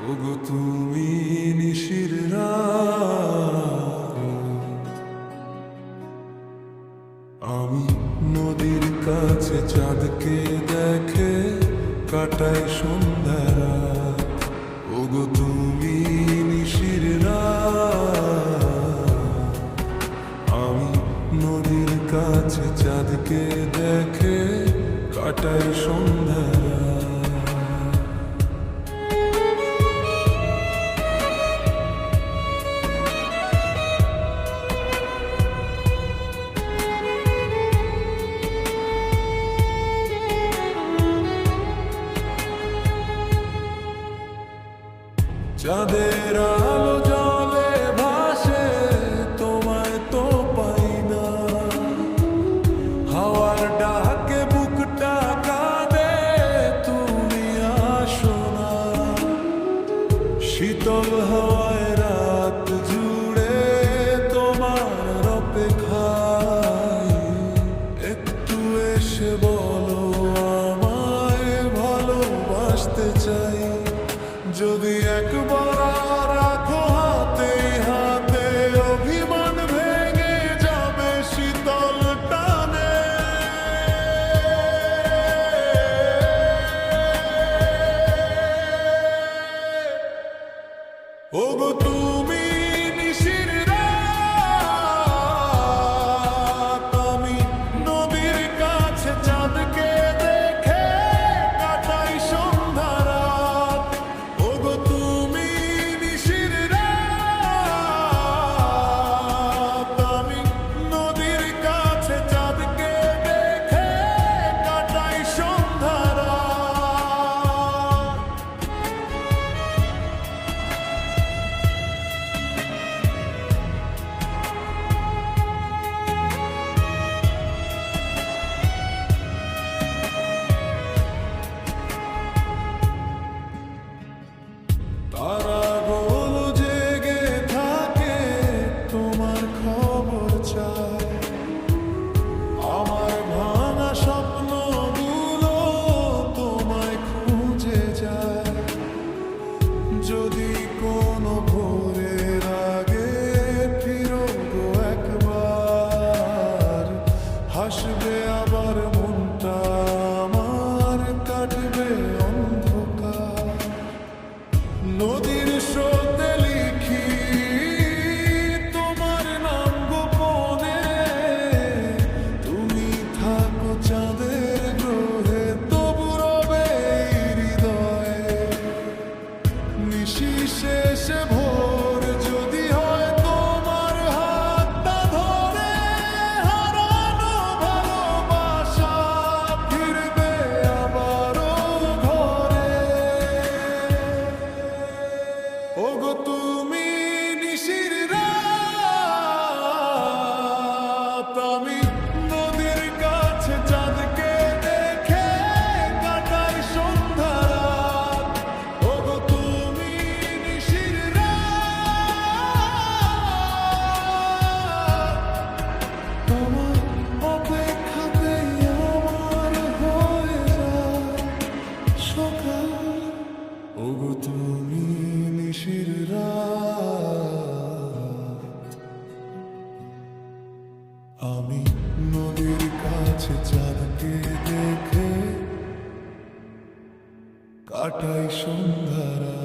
ওগো তুমি নিশির রাত, আমি নদীর কাছে চাঁদকে দেখে কাটাই সন্ধ্যা রাত। ওগো তুমি নিশির রাত, আমি নদীর কাছে চাঁদকে দেখে কাটাই সন্ধ্যা রাত। চাঁদের আলো জলে ভাসে, তোমায় তো পাই না। হাওয়ার ডাকে বুকটা কাঁদে, তুমি আসো না। শীতল হাওয়ায় রাত জুড়ে তোমার অপেক্ষায়, একটু এসে বলো আমায় ভালোবাসতে চাই। যদি একবার রাখো হাতে হাতে, অভিমান ভেঙে যাবে শীতল টানে। ওগো তুমি নিশির রাত, আমি নদীর কাছে চাঁদকে দেখে কাটাই সন্ধ্যা রাত। ওগো তুমি নিশির রাত, আমি নদীর কাছে চাঁদকে দেখে কাটাই সন্ধ্যা রাত। তারাগুলো জেগে থাকে, তোমার খবর চায়। আমার ভাঙা স্বপ্নগুলো তোমায় খুঁজে যায়। যদি কোনো ভোরের আগে ফিরো গো একবার, হাসবে আবার মনটা আমার, কাটবে অন্ধকার। নদীর স্রোতে লিখি তোমার নাম গোপনে, তুমি থাকো চাঁদের গ্রহে, তবু রবে এই হৃদয়ে। নিশি শেষে ভোর যদি হয় তোমার হাতটা ধরে, হারানো ভালোবাসা ফিরবে আবারও ঘরে। ওগো তুমি নিশির রাত, আমি নদীর কাছে চাঁদকে দেখে কাটাই সন্ধ্যা রাত। ওগো তুমি নিশির রাত, তোমার অপেক্ষাতেই আমার হয়ে যায় সকাল। ওগো তুমি নিশির রাত, আমি নদীর কাছে চাঁদকে দেখে কাটাই সন্ধ্যা রাত।